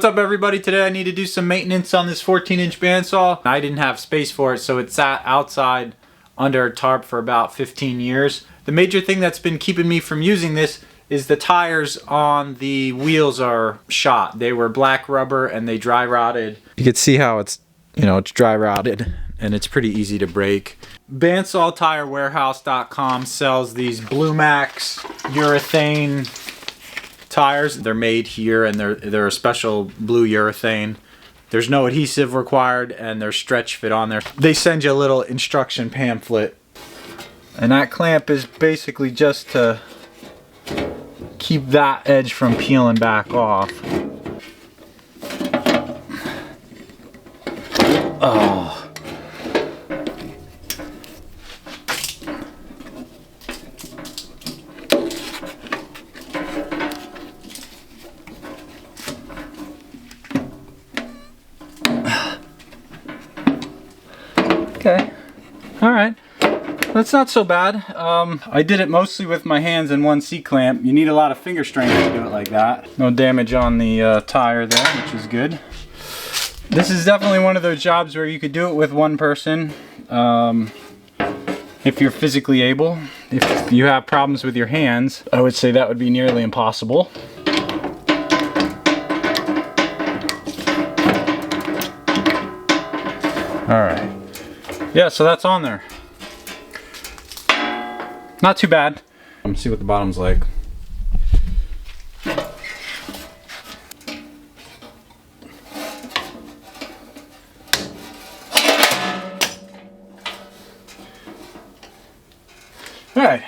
up everybody? Today I need to do some maintenance on this 14-inch bandsaw. I didn't have space for it, so it sat outside under a tarp for about 15 years. The major thing that's been keeping me from using this is the tires on the wheels are shot. They were black rubber and they dry rotted. You can see how it's, it's dry rotted and it's pretty easy to break. BandsawTireWarehouse.com sells these Blue Max urethane tires. They're made here and they're a special blue urethane. There's no adhesive required and they're stretch fit on there. They send you a little instruction pamphlet. And that clamp is basically just to keep that edge from peeling back off. Oh. Okay, all right, that's not so bad. I did it mostly with my hands and one C-clamp. You need a lot of finger strength to do it like that. No damage on the tire there, which is good. This is definitely one of those jobs where you could do it with one person if you're physically able. If you have problems with your hands, I would say that would be nearly impossible. All right. Yeah, so that's on there. Not too bad. Let's see what the bottom's like. Alright,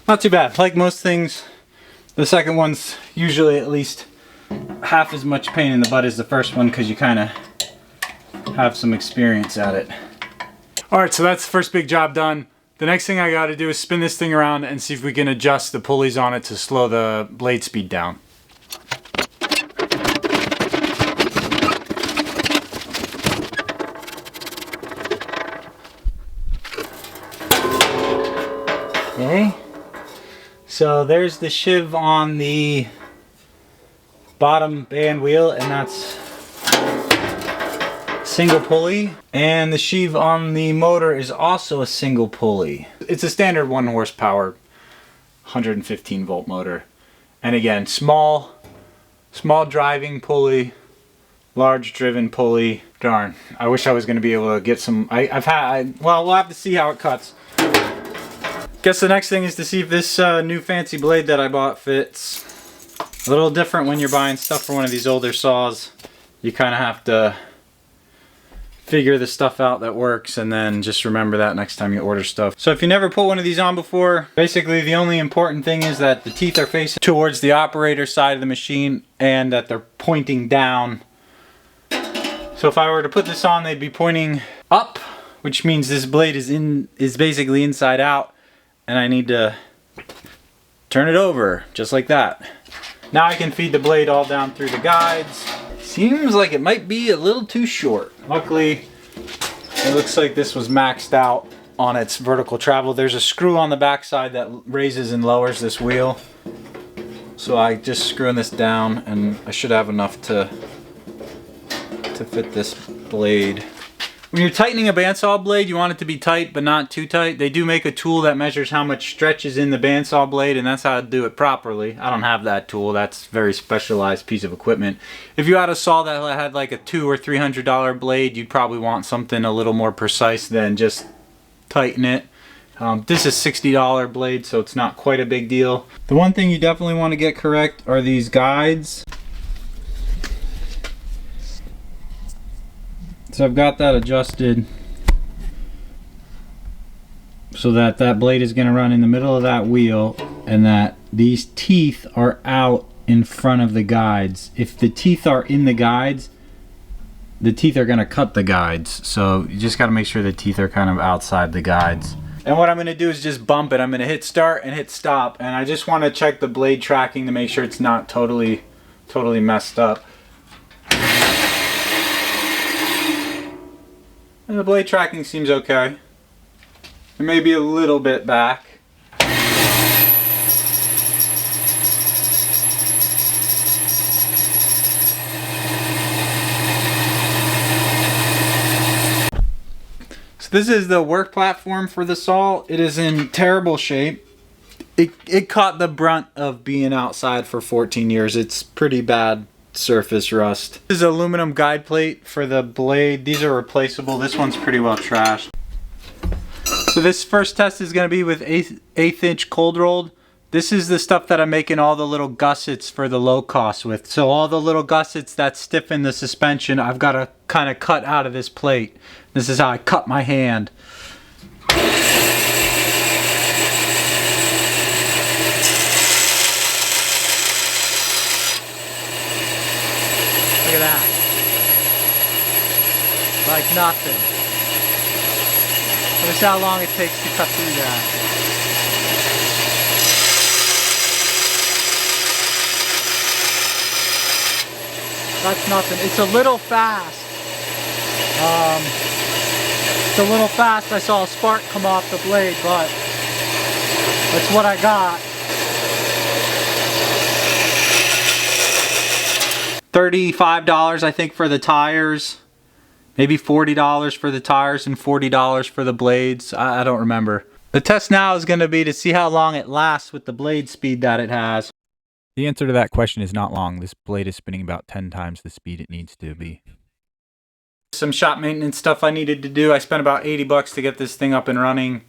not too bad. Like most things, the second one's usually at least half as much pain in the butt as the first one because you kind of have some experience at it. Alright, so that's the first big job done. The next thing I got to do is spin this thing around and see if we can adjust the pulleys on it to slow the blade speed down. Okay, so there's the sheave on the bottom band wheel, and that's single pulley, and the sheave on the motor is also a single pulley. It's a standard 1 horsepower 115 volt motor, and again, small driving pulley, large driven pulley. Darn, I wish I was going to be able to get some. Well, we'll have to see how it cuts. Guess the next thing is to see if this new fancy blade that I bought fits. A little different when you're buying stuff for one of these older saws. You kind of have to figure the stuff out that works, and then just remember that next time you order stuff. So if you never put one of these on before, basically the only important thing is that the teeth are facing towards the operator side of the machine and that they're pointing down. So if I were to put this on, they'd be pointing up, which means this blade is basically inside out, and I need to turn it over just like that. Now I can feed the blade all down through the guides. Seems like it might be a little too short. Luckily, it looks like this was maxed out on its vertical travel. There's a screw on the back side that raises and lowers this wheel. So I just screwing this down, and I should have enough to fit this blade. When you're tightening a bandsaw blade, you want it to be tight but not too tight. They do make a tool that measures how much stretch is in the bandsaw blade, and that's how to do it properly. I don't have that tool. That's a very specialized piece of equipment. If you had a saw that had like a $200 or $300 blade, you'd probably want something a little more precise than just tighten it. This is a $60 blade, so it's not quite a big deal. The one thing you definitely want to get correct are these guides. So I've got that adjusted so that that blade is going to run in the middle of that wheel, and that these teeth are out in front of the guides. If the teeth are in the guides, the teeth are going to cut the guides. So you just got to make sure the teeth are kind of outside the guides. And what I'm going to do is just bump it. I'm going to hit start and hit stop, and I just want to check the blade tracking to make sure it's not totally messed up. And the blade tracking seems okay. It may be a little bit back. This is the work platform for the saw. It is in terrible shape. It caught the brunt of being outside for 14 years. It's pretty bad surface rust. This is aluminum guide plate for the blade. These are replaceable. This one's pretty well trashed. So this first test is going to be with 1/8 inch cold rolled. This is the stuff that I'm making all the little gussets for the low cost with. So all the little gussets that stiffen the suspension, I've got to kind of cut out of this plate. This is how I cut my hand. Look at that. Like nothing. Notice how long it takes to cut through that. That's nothing. It's a little fast. It's a little fast. I saw a spark come off the blade, but that's what I got. $35, I think, for the tires. Maybe $40 for the tires and $40 for the blades. I don't remember. The test now is going to be to see how long it lasts with the blade speed that it has. The answer to that question is not long. This blade is spinning about 10 times the speed it needs to be. Some shop maintenance stuff I needed to do. I spent about $80 to get this thing up and running.